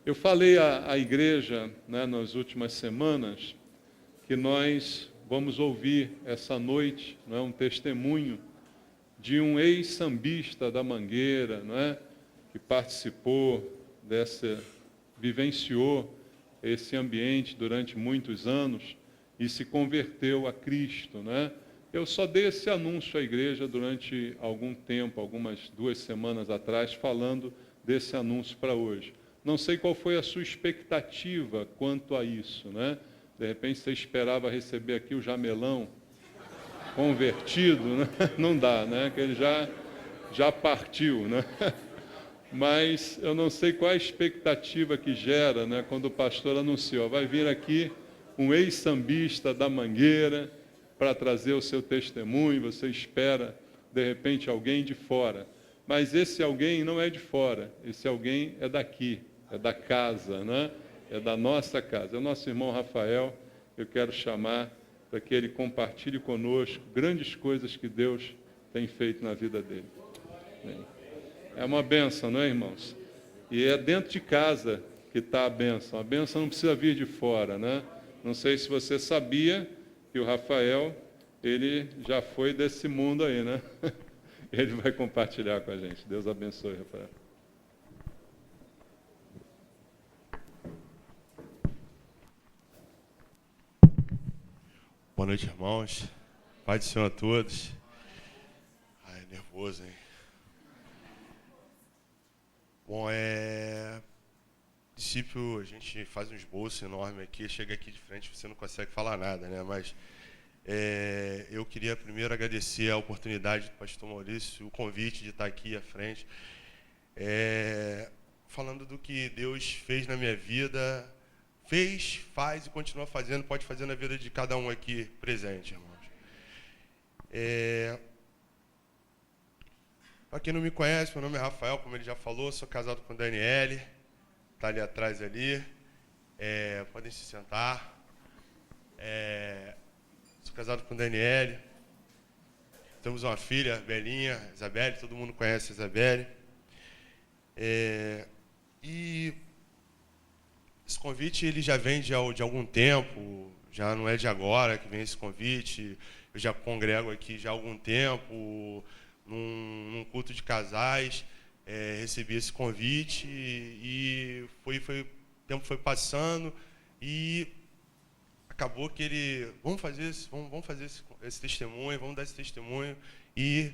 Eu falei à igreja, né, nas últimas semanas que nós vamos ouvir essa noite, não é, um testemunho de um ex-sambista da Mangueira, não é, que participou vivenciou esse ambiente durante muitos anos e se converteu a Cristo, né? Eu só dei esse anúncio à igreja durante algum tempo, algumas 2 semanas atrás, falando desse anúncio para hoje. Não sei qual foi a sua expectativa quanto a isso, né? De repente você esperava receber aqui o Jamelão convertido, né? Não dá, né? Que ele já partiu, né? Mas eu não sei qual a expectativa que gera, né? Quando o pastor anunciou, vai vir aqui um ex-sambista da Mangueira para trazer o seu testemunho, você espera, de repente, alguém de fora. Mas esse alguém não é de fora, esse alguém é daqui, é da casa, né? É da nossa casa. É o nosso irmão Rafael, eu quero chamar para que ele compartilhe conosco grandes coisas que Deus tem feito na vida dele. É uma bênção, não é, irmãos? E é dentro de casa que está a bênção. A bênção não precisa vir de fora, né? Não sei se você sabia que o Rafael, ele já foi desse mundo aí, né? Ele vai compartilhar com a gente. Deus abençoe, Rafael. Boa noite, irmãos. Pai do Senhor a todos. Ai, nervoso, hein? Bom, princípio, a gente faz um esboço enorme aqui, chega aqui de frente, você não consegue falar nada, né? Mas eu queria primeiro agradecer a oportunidade do pastor Maurício, o convite de estar aqui à frente, falando do que Deus fez na minha vida, fez, faz e continua fazendo, pode fazer na vida de cada um aqui presente, irmãos. Para quem não me conhece, meu nome é Rafael, como ele já falou, sou casado com Daniele, está ali atrás ali, podem se sentar. Sou casado com Daniele, temos uma filha, Belinha, Isabelle, todo mundo conhece a Isabelle. E esse convite ele já vem de algum tempo, já não é de agora que vem esse convite. Eu já congrego aqui já há algum tempo, num culto de casais, recebi esse convite e o tempo foi passando e acabou que vamos fazer esse testemunho, vamos dar esse testemunho e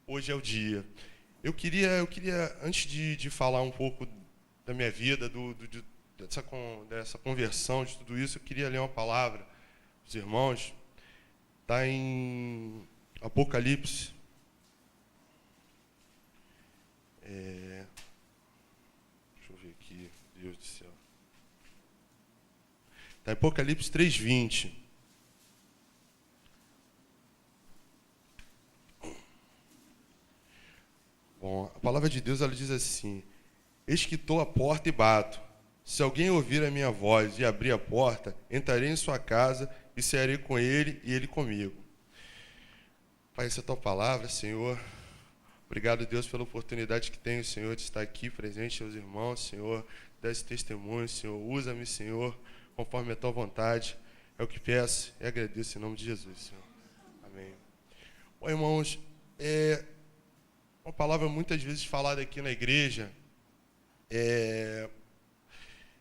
hoje é o dia. Eu queria antes de falar um pouco da minha vida, dessa conversão, de tudo isso, eu queria ler uma palavra para os irmãos. Está em Apocalipse. Deixa eu ver aqui, Deus do céu. Está em Apocalipse 3:20. Bom, a palavra de Deus ela diz assim: eis que estou à porta e bato. Se alguém ouvir a minha voz e abrir a porta, entrarei em sua casa e cearei com ele e ele comigo. Pai, essa é a tua palavra, Senhor. Obrigado, Deus, pela oportunidade que tenho, Senhor, de estar aqui presente aos irmãos, Senhor, dar esse testemunho, Senhor. Usa-me, Senhor, conforme a tua vontade. É o que peço e agradeço em nome de Jesus, Senhor. Amém. Bom, irmãos, uma palavra muitas vezes falada aqui na igreja.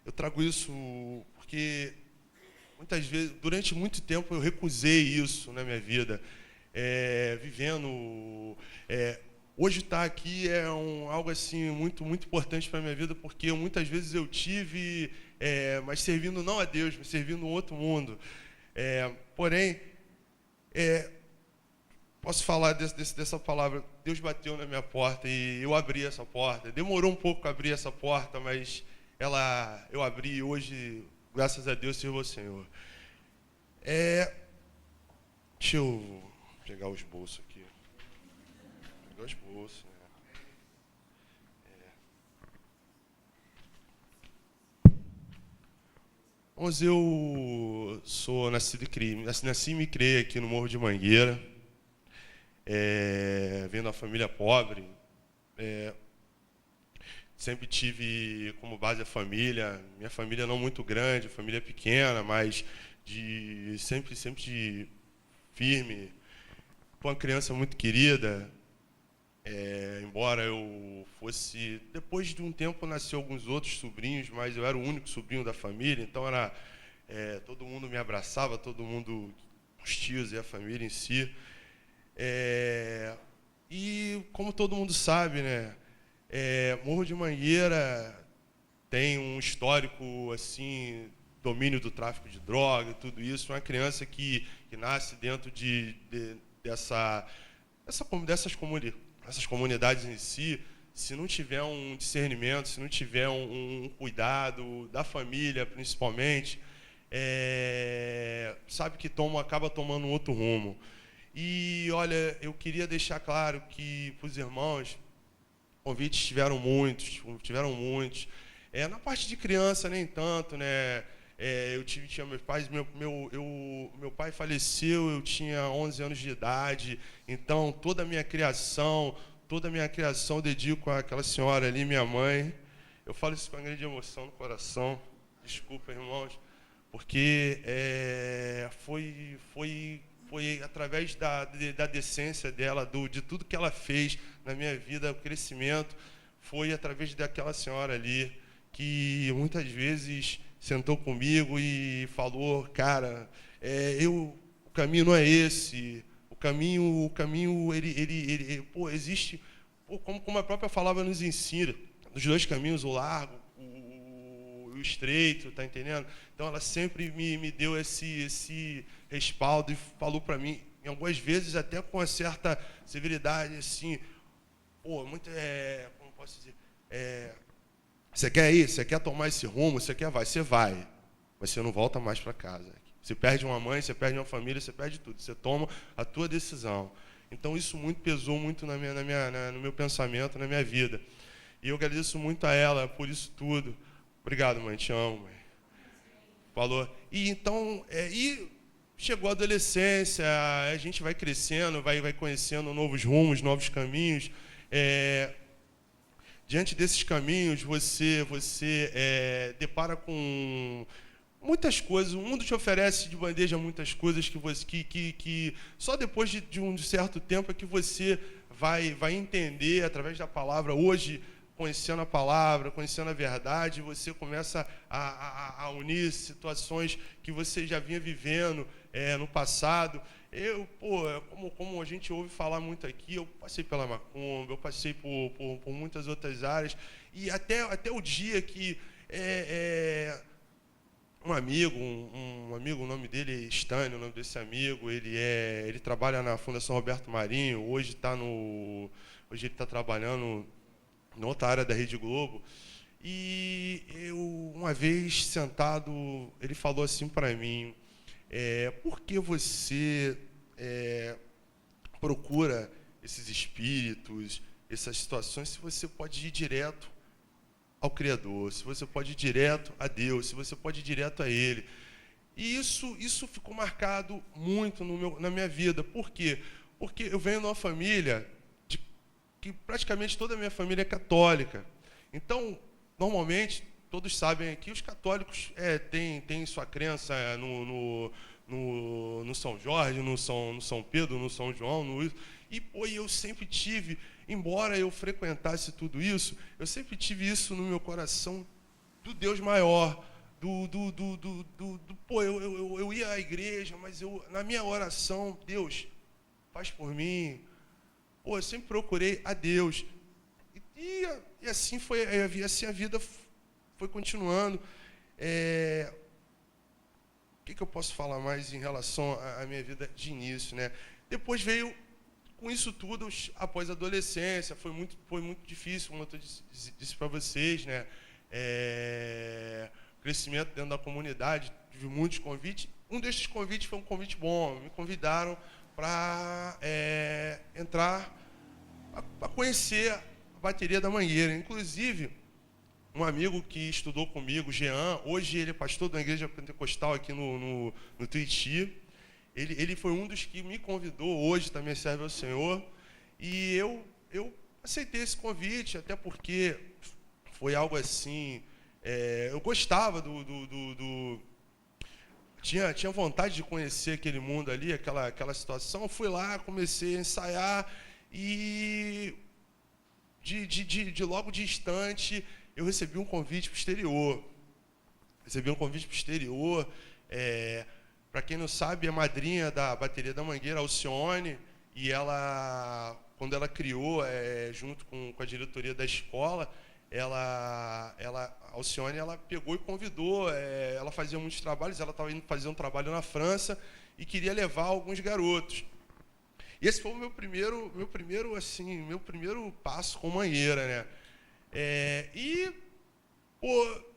Eu trago isso porque muitas vezes, durante muito tempo, eu recusei isso na minha vida. Hoje estar aqui é algo assim muito, muito importante para a minha vida, porque muitas vezes eu tive, mas servindo não a Deus, mas servindo um outro mundo. Porém, posso falar dessa palavra. Deus bateu na minha porta e eu abri essa porta. Demorou um pouco para abrir essa porta, mas eu abri e hoje, graças a Deus, sirvo ao Senhor. Deixa eu pegar os bolsos aqui. Pegar os bolsos, né? Mas eu sou nasci e me criei aqui no Morro de Mangueira. Venho de uma família pobre. sempre tive como base a família. Minha família não muito grande, família pequena, mas sempre firme. Foi uma criança muito querida. Embora eu fosse... Depois de um tempo nasceu alguns outros sobrinhos, mas eu era o único sobrinho da família, então todo mundo me abraçava, todo mundo, os tios e a família em si. E como todo mundo sabe, né, Morro de Mangueira tem um histórico assim, domínio do tráfico de droga, tudo isso. Uma criança que nasce dentro dessas comunidades em si, se não tiver um discernimento, se não tiver um cuidado da família, principalmente, sabe que acaba tomando um outro rumo. E, olha, eu queria deixar claro que, para os irmãos, convites tiveram muitos. Na parte de criança, nem tanto, né? Tinha meus pais, meu pai faleceu, eu tinha 11 anos de idade, então toda a minha criação eu dedico àquela senhora ali, minha mãe. Eu falo isso com uma grande emoção no coração, desculpa, irmãos, porque foi através da decência dela, de tudo que ela fez na minha vida, o crescimento, foi através daquela senhora ali, que muitas vezes sentou comigo e falou, cara, o caminho não é esse, o caminho existe, como a própria palavra nos ensina, dos dois caminhos, o largo, o estreito, tá entendendo? Então ela sempre me deu esse respaldo e falou para mim, em algumas vezes até com uma certa severidade, assim, como posso dizer, você quer ir? Você quer tomar esse rumo? Você vai, mas você não volta mais para casa. Você perde uma mãe, você perde uma família, você perde tudo. Você toma a tua decisão. Então isso pesou muito no meu pensamento, na minha vida. E eu agradeço muito a ela por isso tudo. Obrigado, mãe, te amo, mãe. Falou. E então, chegou a adolescência, a gente vai crescendo, vai conhecendo novos rumos, novos caminhos. Diante desses caminhos, você depara com muitas coisas. O mundo te oferece de bandeja muitas coisas que só depois de um certo tempo é que você vai entender através da palavra. Hoje, conhecendo a palavra, conhecendo a verdade, você começa a unir situações que você já vinha vivendo no passado. Como a gente ouve falar muito aqui, eu passei pela macumba, eu passei por muitas outras áreas, e até o dia que um amigo, o nome dele é Stânio, o nome desse amigo, ele trabalha na Fundação Roberto Marinho, hoje ele está trabalhando em outra área da Rede Globo, e eu, uma vez sentado, ele falou assim para mim, por que você procura esses espíritos, essas situações, se você pode ir direto ao Criador, se você pode ir direto a Deus, se você pode ir direto a Ele? E isso ficou marcado muito na minha vida. Por quê? Porque eu venho de uma família que praticamente toda a minha família é católica. Então, normalmente, todos sabem aqui, os católicos têm sua crença no São Jorge, no São Pedro, no São João, e eu sempre tive, embora eu frequentasse tudo isso, eu sempre tive isso no meu coração do Deus maior, eu ia à igreja, mas na minha oração, Deus, faz por mim. Eu sempre procurei a Deus. E assim assim a vida foi continuando. O que eu posso falar mais em relação à minha vida de início, né? Depois veio, com isso tudo, após a adolescência, foi muito difícil, como eu disse para vocês, né? O crescimento dentro da comunidade, tive muitos convites. Um desses convites foi um convite bom. Me convidaram para entrar, para conhecer a bateria da Mangueira. Inclusive, um amigo que estudou comigo, Jean, hoje ele é pastor da igreja pentecostal aqui no Tuiuti. Ele foi um dos que me convidou, hoje também serve ao Senhor. E eu aceitei esse convite, até porque foi algo assim... eu gostava Tinha vontade de conhecer aquele mundo ali, aquela situação. Fui lá, comecei a ensaiar e logo distante eu recebi um convite para o exterior. Para quem não sabe, a madrinha da bateria da Mangueira, Alcione, e ela, quando ela criou, junto com a diretoria da escola, a Alcione, ela pegou e convidou, ela fazia muitos trabalhos, ela estava indo fazer um trabalho na França e queria levar alguns garotos. E esse foi o meu primeiro passo com Mangueira, né?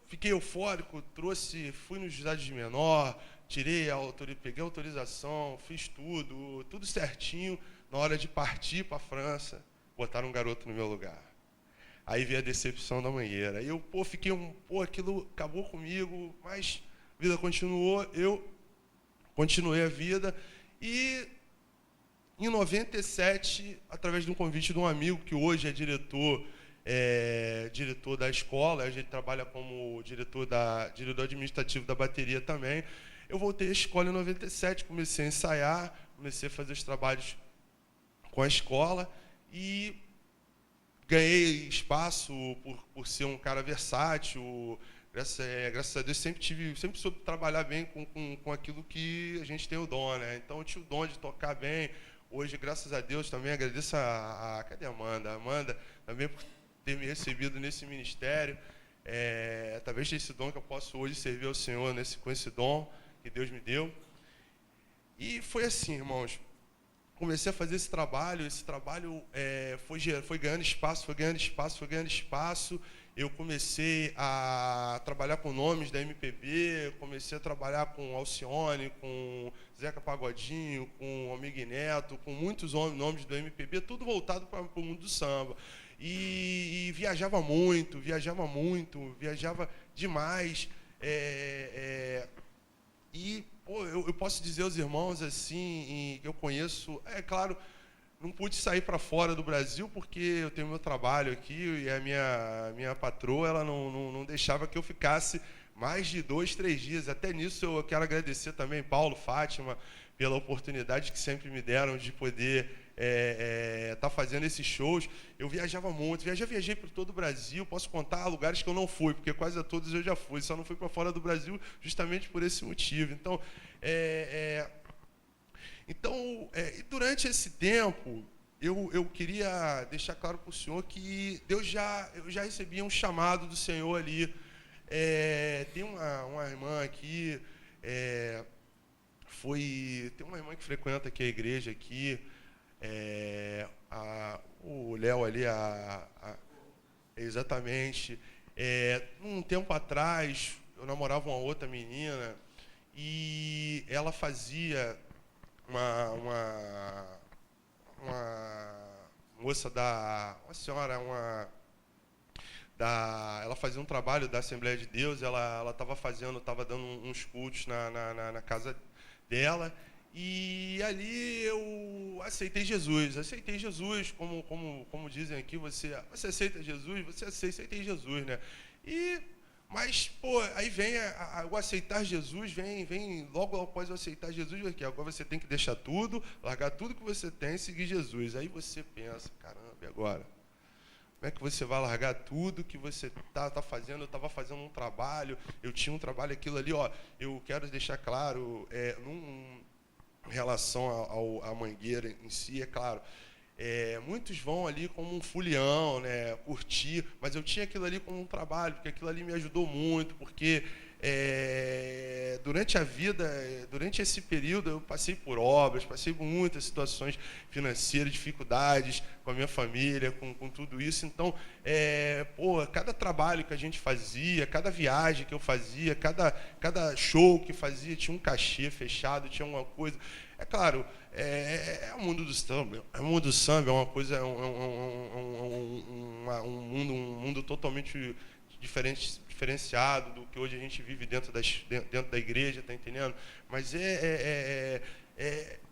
Fiquei eufórico, fui no juizado de menor, peguei a autorização, fiz tudo certinho. Na hora de partir para a França, botaram um garoto no meu lugar. Aí veio a decepção da Mangueira. Aí eu, aquilo acabou comigo, mas a vida continuou, eu continuei a vida. E em 97, através de um convite de um amigo que hoje é diretor da escola, a gente trabalha como diretor administrativo da bateria também, eu voltei à escola em 97, comecei a ensaiar, comecei a fazer os trabalhos com a escola e ganhei espaço por ser um cara versátil. Graças a Deus sempre soube trabalhar bem com aquilo que a gente tem o dom, né? Então eu tinha o dom de tocar bem. Hoje, graças a Deus, também agradeço cadê a Amanda? Amanda também por ter me recebido nesse ministério. Talvez desse dom que eu posso hoje servir ao Senhor com esse dom que Deus me deu. E foi assim, irmãos. Comecei a fazer esse trabalho foi ganhando espaço. Eu comecei a trabalhar com nomes da MPB, comecei a trabalhar com Alcione, com Zeca Pagodinho, com Almig Neto, com muitos nomes do MPB, tudo voltado para o mundo do samba. E viajava demais. Eu posso dizer aos irmãos assim, que eu conheço, claro, não pude sair para fora do Brasil porque eu tenho meu trabalho aqui e a minha patroa ela não deixava que eu ficasse mais de 2, 3 dias. Até nisso eu quero agradecer também Paulo, Fátima, pela oportunidade que sempre me deram de poder estar fazendo esses shows. Eu viajava muito, viajei por todo o Brasil. Posso contar lugares que eu não fui, porque quase a todos eu já fui, só não fui para fora do Brasil justamente por esse motivo. Então, e durante esse tempo, eu queria deixar claro para o senhor que eu já recebia um chamado do Senhor ali. Tem uma irmã aqui, tem uma irmã que frequenta aqui a igreja aqui, o Léo ali, exatamente. Um tempo atrás, eu namorava uma outra menina e ela fazia uma moça ela fazia um trabalho da Assembleia de Deus, ela estava dando uns cultos na casa dela, e ali eu aceitei Jesus, como dizem aqui, você aceita Jesus, aceitei Jesus, né? Mas, aí vem o aceitar Jesus, vem logo após o aceitar Jesus, porque agora você tem que deixar tudo, largar tudo que você tem e seguir Jesus. Aí você pensa, caramba, e agora? Como é que você vai largar tudo que você tá fazendo? Eu estava fazendo um trabalho, eu tinha um trabalho, aquilo ali, eu quero deixar claro, em relação à Mangueira em si, é claro, muitos vão ali como um fulião, né, curtir, mas eu tinha aquilo ali como um trabalho, porque aquilo ali me ajudou muito, porque durante a vida, durante esse período, eu passei por obras, passei por muitas situações financeiras, dificuldades com a minha família, com tudo isso. Então, cada trabalho que a gente fazia, cada viagem que eu fazia, cada show que fazia, tinha um cachê fechado, tinha uma coisa. É claro, o mundo do samba. O mundo do samba é uma coisa, um mundo totalmente diferenciado do que hoje a gente vive dentro da igreja, tá entendendo? Mas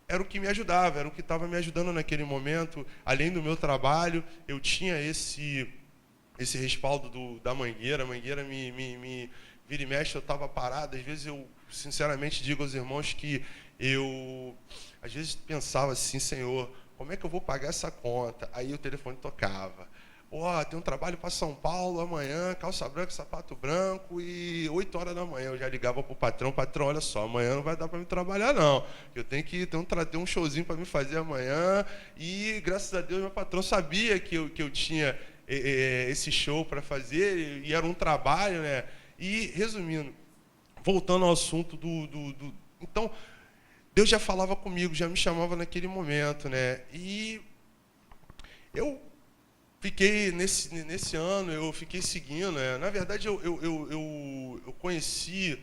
era o que me ajudava, era o que estava me ajudando naquele momento. Além do meu trabalho, eu tinha esse esse respaldo da Mangueira. A Mangueira me vira e mexe, eu estava parado. Às vezes eu, sinceramente, digo aos irmãos que eu, às vezes, pensava assim, Senhor, como é que eu vou pagar essa conta? Aí o telefone tocava. Tem um trabalho para São Paulo amanhã, calça branca, sapato branco, e 8 horas da manhã eu já ligava para o patrão, olha só, amanhã não vai dar para me trabalhar não, eu tenho que ter um showzinho para me fazer amanhã, e graças a Deus meu patrão sabia que eu tinha esse show para fazer, e era um trabalho, né? E, resumindo, voltando ao assunto então, Deus já falava comigo, já me chamava naquele momento, né? E eu fiquei, nesse ano, eu fiquei seguindo, né? Na verdade, eu conheci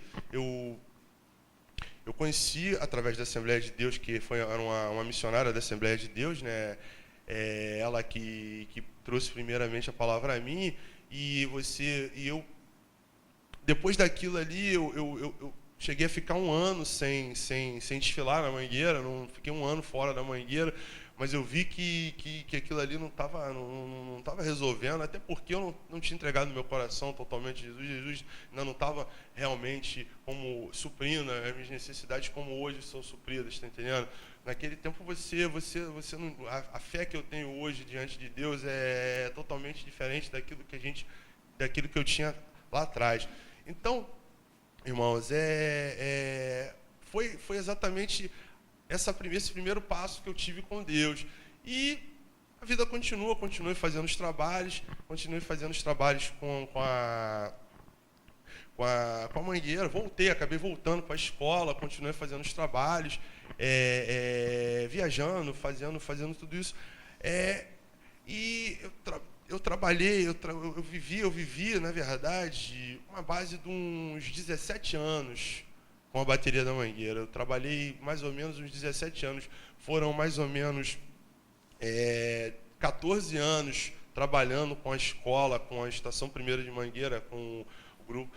através da Assembleia de Deus, que era uma missionária da Assembleia de Deus, né? Ela que trouxe primeiramente a palavra a mim, e eu, depois daquilo ali, eu cheguei a ficar um ano sem desfilar na Mangueira, fiquei um ano fora da Mangueira, mas eu vi que aquilo ali não estava resolvendo, até porque eu não tinha entregado meu coração totalmente a Jesus. Jesus ainda não estava realmente suprindo as minhas necessidades como hoje são supridas, está entendendo? Naquele tempo você não, a fé que eu tenho hoje diante de Deus é totalmente diferente daquilo que eu tinha lá atrás. Então, irmãos, foi exatamente esse primeiro passo que eu tive com Deus. E a vida continuei fazendo os trabalhos, com a Mangueira, acabei voltando para a escola, continuei fazendo os trabalhos, viajando, fazendo tudo isso. E eu trabalhei, eu vivi, na verdade, uma base de uns 17 anos com a bateria da Mangueira. Eu trabalhei mais ou menos uns 17 anos. Foram mais ou menos 14 anos trabalhando com a escola, com a Estação Primeira de Mangueira, com o grupo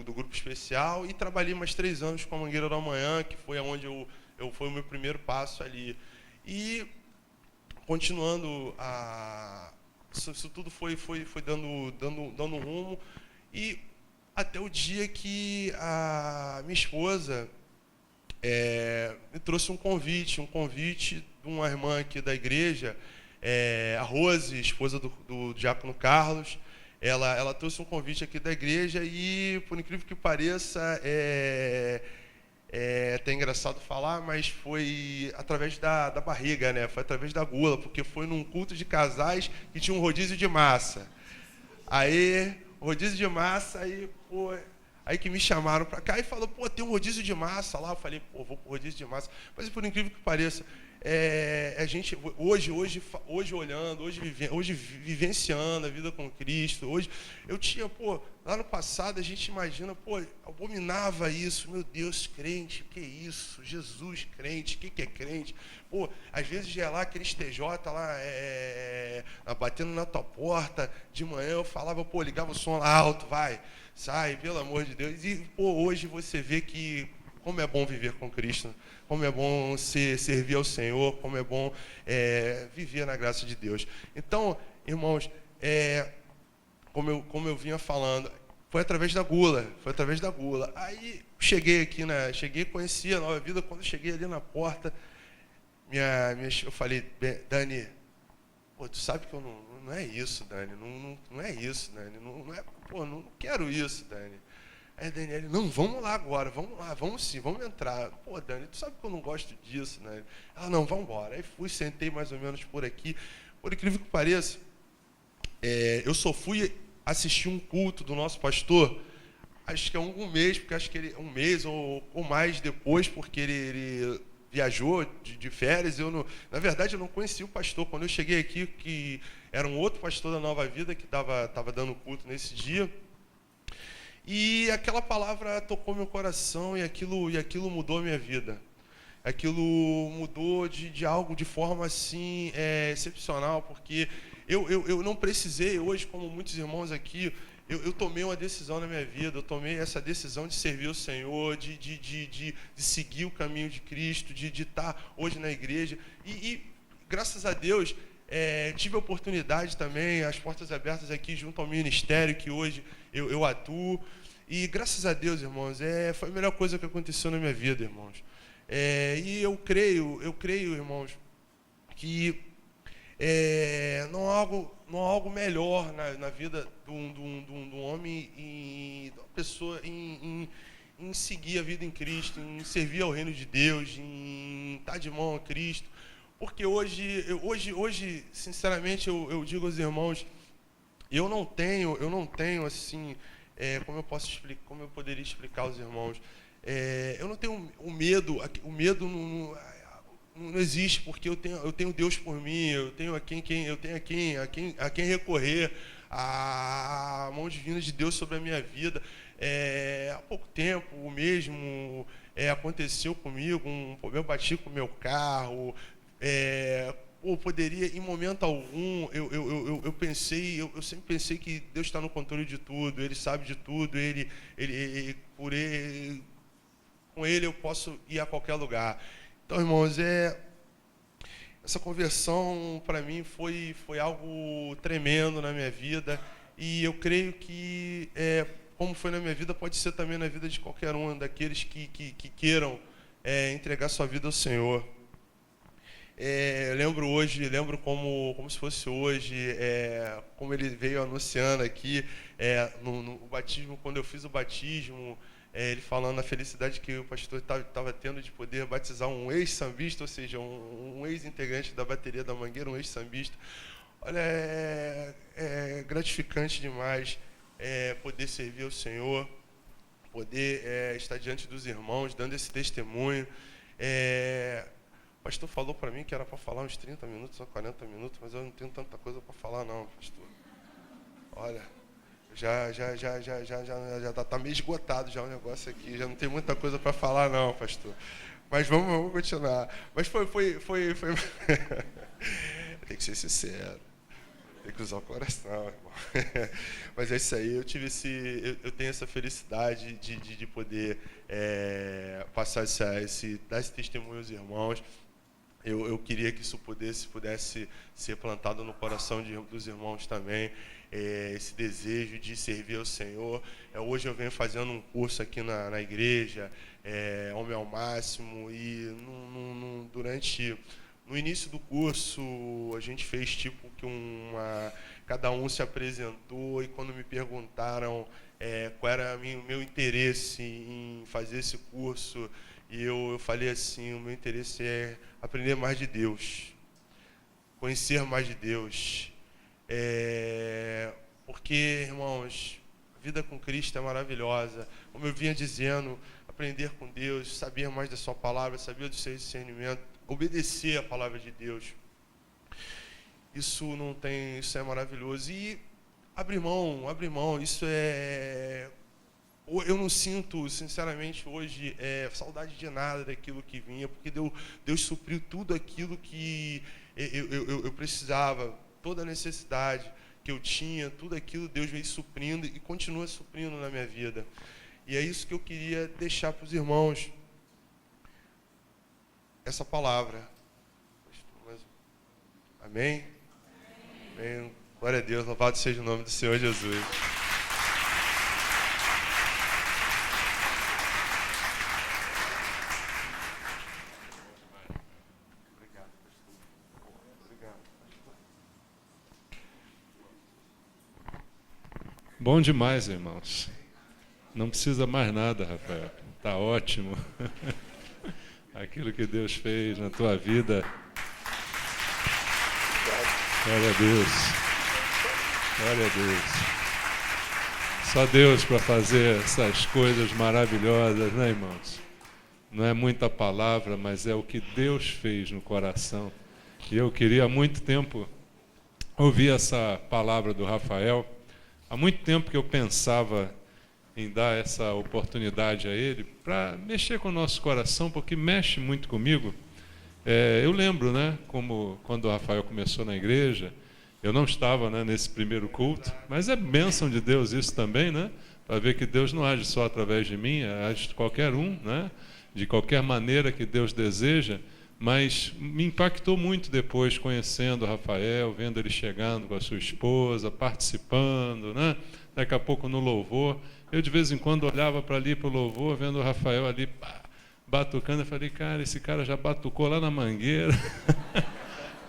do grupo especial, e trabalhei mais 3 anos com a Mangueira da Manhã, que foi onde foi o meu primeiro passo ali. E continuando isso tudo foi dando rumo, e até o dia que a minha esposa me trouxe um convite de uma irmã aqui da igreja, a Rose, esposa do diácono Carlos. Ela trouxe um convite aqui da igreja e, por incrível que pareça, é até engraçado falar, mas foi através da barriga, né? Foi através da gula, porque foi num culto de casais que tinha um rodízio de massa. Aí, rodízio de massa, aí que me chamaram para cá e falou, tem um rodízio de massa lá. Eu falei, vou pro rodízio de massa. Mas, por incrível que pareça, a gente, hoje olhando, hoje vivenciando a vida com Cristo, hoje, eu tinha, lá no passado a gente imagina, abominava isso, meu Deus, crente, que isso? Jesus, crente, que é crente? Às vezes ia lá, aquele TJ lá, batendo na tua porta, de manhã eu falava, ligava o som lá alto, vai, sai, pelo amor de Deus. E, hoje você vê que como é bom viver com Cristo, como é bom servir ao Senhor, como é bom viver na graça de Deus. Então, irmãos, como eu vinha falando, foi através da gula. Aí cheguei aqui, conheci a Nova Vida. Quando eu cheguei ali na porta, eu falei, Dani, tu sabe que eu não é isso, Dani, não é isso, Dani, não quero isso, Dani. Aí Daniele, não, vamos lá agora, vamos sim, vamos entrar. Dani, tu sabe que eu não gosto disso, né? Ela, não, vamos embora. Aí sentei mais ou menos por aqui. Por incrível que pareça, eu só fui assistir um culto do nosso pastor, acho que é um mês, porque acho que ele, um mês ou mais depois, porque ele viajou de férias. Na verdade, eu não conhecia o pastor. Quando eu cheguei aqui, que era um outro pastor da Nova Vida que estava dando culto nesse dia. E aquela palavra tocou meu coração e aquilo mudou a minha vida. Aquilo mudou de algo de forma assim excepcional, porque eu não precisei, hoje, como muitos irmãos aqui, eu tomei uma decisão na minha vida, eu tomei essa decisão de servir o Senhor, de seguir o caminho de Cristo, de estar hoje na igreja. E graças a Deus, tive a oportunidade também, as portas abertas aqui junto ao ministério que hoje eu atuo. E graças a Deus, irmãos, foi a melhor coisa que aconteceu na minha vida, irmãos. E eu creio, irmãos, que não há algo melhor na vida de um homem e de uma pessoa em seguir a vida em Cristo, em servir ao reino de Deus, em estar de mão a Cristo. Porque hoje, sinceramente, eu digo aos irmãos, eu não tenho assim, como eu poderia explicar aos irmãos, eu não tenho o medo não existe, porque eu tenho Deus por mim, eu tenho a quem recorrer, a mão divina de Deus sobre a minha vida. Há pouco tempo mesmo aconteceu comigo um problema, eu bati com o meu carro, poderia, em momento algum, eu sempre pensei que Deus está no controle de tudo, Ele sabe de tudo, com Ele eu posso ir a qualquer lugar. Então, irmãos, essa conversão para mim foi algo tremendo na minha vida, e eu creio que, como foi na minha vida, pode ser também na vida de qualquer um daqueles que queiram entregar sua vida ao Senhor. Lembro como se fosse hoje, como ele veio anunciando aqui, no batismo, quando eu fiz o batismo, ele falando a felicidade que o pastor estava tendo de poder batizar um ex-sambista, ou seja, um ex-integrante da bateria da Mangueira, um ex-sambista. Olha, é gratificante demais poder servir ao Senhor, poder estar diante dos irmãos, dando esse testemunho. O pastor falou para mim que era para falar uns 30 minutos ou 40 minutos, mas eu não tenho tanta coisa para falar não, pastor. Olha, já está meio esgotado já o negócio aqui, já não tem muita coisa para falar não, pastor. Mas vamos continuar. Mas foi tem que ser sincero, tem que usar o coração, irmão. Mas é isso aí, eu tenho essa felicidade de poder passar dar esse testemunho aos irmãos. Eu queria que isso pudesse ser plantado no coração dos irmãos também, esse desejo de servir ao Senhor. Hoje eu venho fazendo um curso aqui na igreja, Homem ao Máximo, e no início do curso a gente fez tipo que cada um se apresentou, e quando me perguntaram qual era o meu interesse em fazer esse curso, e eu falei assim, o meu interesse é aprender mais de Deus, conhecer mais de Deus, porque, irmãos, a vida com Cristo é maravilhosa. Como eu vinha dizendo, aprender com Deus, saber mais da sua palavra, saber do seu discernimento, obedecer a palavra de Deus, isso é maravilhoso. E abrir mão, isso eu não sinto, sinceramente, hoje, saudade de nada daquilo que vinha, porque Deus supriu tudo aquilo que eu precisava, toda a necessidade que eu tinha, tudo aquilo Deus veio suprindo e continua suprindo na minha vida. E é isso que eu queria deixar para os irmãos, essa palavra. Amém? Amém. Glória a Deus, louvado seja o nome do Senhor Jesus. Bom demais, irmãos. Não precisa mais nada, Rafael. Está ótimo. Aquilo que Deus fez na tua vida. Glória a Deus. Glória a Deus. Só Deus para fazer essas coisas maravilhosas, né, irmãos? Não é muita palavra, mas é o que Deus fez no coração. E eu queria há muito tempo ouvir essa palavra do Rafael. Há muito tempo que eu pensava em dar essa oportunidade a ele para mexer com o nosso coração, porque mexe muito comigo. Eu lembro, né, como quando o Rafael começou na igreja, eu não estava, né, nesse primeiro culto, mas é bênção de Deus isso também, né, para ver que Deus não age só através de mim, age de qualquer um, né, de qualquer maneira que Deus deseja, Mas me impactou muito depois, conhecendo o Rafael, vendo ele chegando com a sua esposa, participando, né? Daqui a pouco no louvor. Eu, de vez em quando, olhava para ali, para o louvor, vendo o Rafael ali batucando. Eu falei, cara, esse cara já batucou lá na Mangueira,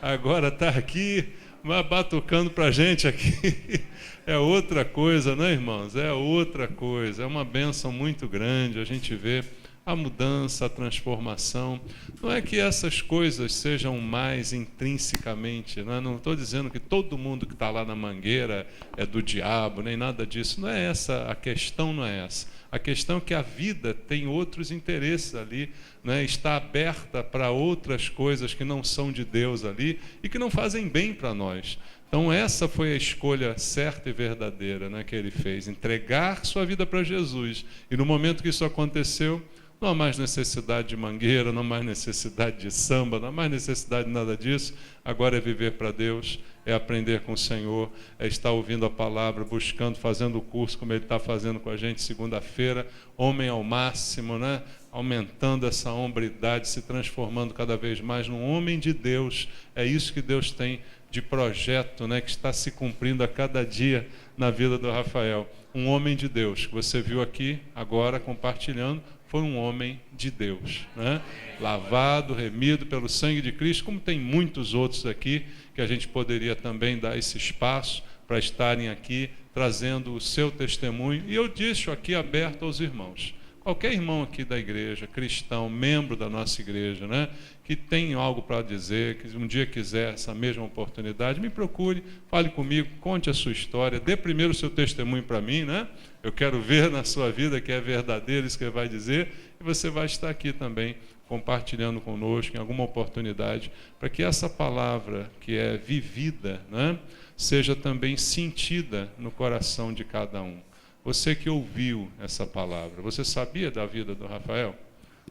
agora está aqui, mas batucando para a gente aqui. É outra coisa, né, irmãos? É outra coisa. É uma bênção muito grande a gente ver a mudança, a transformação. Não é que essas coisas sejam mais intrinsecamente, não estou dizendo que todo mundo que está lá na Mangueira é do diabo, nem nada disso. Não é essa, a questão não é essa. A questão é que a vida tem outros interesses ali, né? Está aberta para outras coisas que não são de Deus ali e que não fazem bem para nós. Então essa foi a escolha certa e verdadeira, né, que ele fez, entregar sua vida para Jesus. E no momento que isso aconteceu, não há mais necessidade de Mangueira, não há mais necessidade de samba, não há mais necessidade de nada disso. Agora é viver para Deus, é aprender com o Senhor, é estar ouvindo a palavra, buscando, fazendo o curso como ele está fazendo com a gente segunda-feira, homem ao máximo, né? Aumentando essa hombridade, se transformando cada vez mais num homem de Deus. É isso que Deus tem de projeto, né? Que está se cumprindo a cada dia na vida do Rafael. Um homem de Deus, que você viu aqui agora compartilhando, foi um homem de Deus, né? Lavado, remido pelo sangue de Cristo, como tem muitos outros aqui, que a gente poderia também dar esse espaço para estarem aqui, trazendo o seu testemunho. E eu deixo aqui aberto aos irmãos. Qualquer irmão aqui da igreja, cristão, membro da nossa igreja, né, que tem algo para dizer, que um dia quiser essa mesma oportunidade, me procure, fale comigo, conte a sua história, dê primeiro o seu testemunho para mim, né? Eu quero ver na sua vida que é verdadeiro isso que ele vai dizer, e você vai estar aqui também compartilhando conosco em alguma oportunidade, para que essa palavra que é vivida, né, seja também sentida no coração de cada um. Você que ouviu essa palavra, você sabia da vida do Rafael?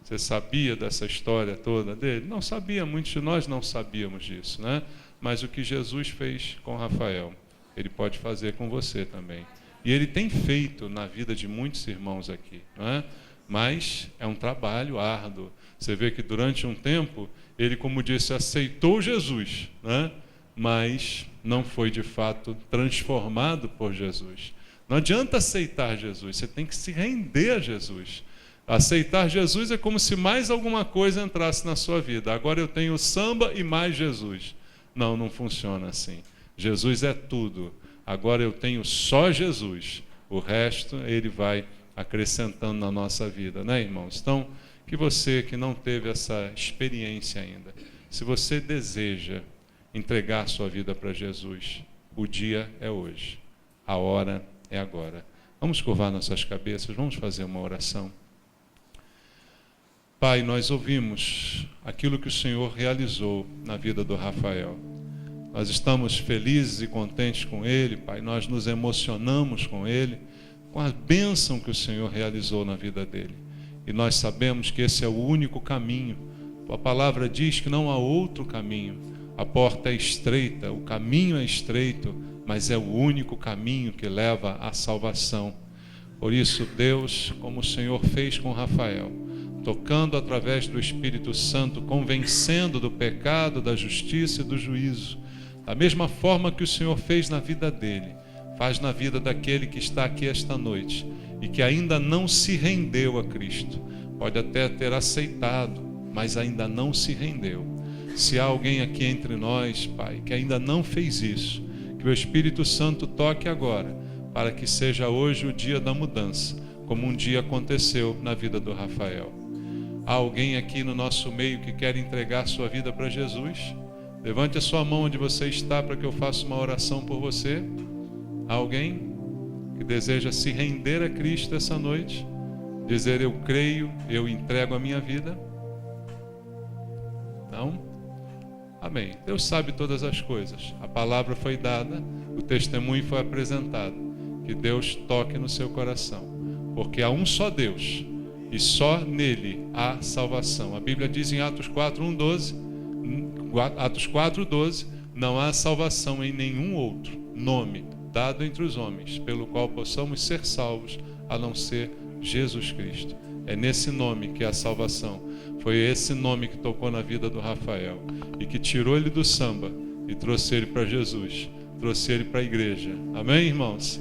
Você sabia dessa história toda dele? Não sabia, muitos de nós não sabíamos disso, né? Mas o que Jesus fez com Rafael, ele pode fazer com você também. E ele tem feito na vida de muitos irmãos aqui, né? Mas é um trabalho árduo. Você vê que durante um tempo, ele, como disse, aceitou Jesus, né? Mas não foi de fato transformado por Jesus. Não adianta aceitar Jesus, você tem que se render a Jesus. Aceitar Jesus é como se mais alguma coisa entrasse na sua vida. Agora eu tenho samba e mais Jesus. Não, não funciona assim. Jesus é tudo. Agora eu tenho só Jesus. O resto ele vai acrescentando na nossa vida, né, irmãos? Então, que você que não teve essa experiência ainda, se você deseja entregar sua vida para Jesus, o dia é hoje. A hora é agora. Vamos curvar nossas cabeças, vamos fazer uma oração. Pai, nós ouvimos aquilo que o Senhor realizou na vida do Rafael. Nós estamos felizes e contentes com ele, Pai. Nós nos emocionamos com ele, com a bênção que o Senhor realizou na vida dele. E nós sabemos que esse é o único caminho. A palavra diz que não há outro caminho. A porta é estreita, o caminho é estreito, mas é o único caminho que leva à salvação. Por isso, Deus, como o Senhor fez com Rafael, tocando através do Espírito Santo, convencendo do pecado, da justiça e do juízo, da mesma forma que o Senhor fez na vida dele, faz na vida daquele que está aqui esta noite e que ainda não se rendeu a Cristo. Pode até ter aceitado, mas ainda não se rendeu. Se há alguém aqui entre nós, Pai, que ainda não fez isso, que o Espírito Santo toque agora, para que seja hoje o dia da mudança, como um dia aconteceu na vida do Rafael. Há alguém aqui no nosso meio que quer entregar sua vida para Jesus? Levante a sua mão onde você está para que eu faça uma oração por você. Há alguém que deseja se render a Cristo essa noite? Dizer, eu creio, eu entrego a minha vida? Não? Amém. Deus sabe todas as coisas. A palavra foi dada, o testemunho foi apresentado. Que Deus toque no seu coração. Porque há um só Deus e só nele há salvação. A Bíblia diz em Atos 4:12, não há salvação em nenhum outro nome dado entre os homens, pelo qual possamos ser salvos, a não ser Jesus Cristo. É nesse nome que é a salvação. Foi esse nome que tocou na vida do Rafael e que tirou ele do samba e trouxe ele para Jesus, trouxe ele para a igreja. Amém, irmãos?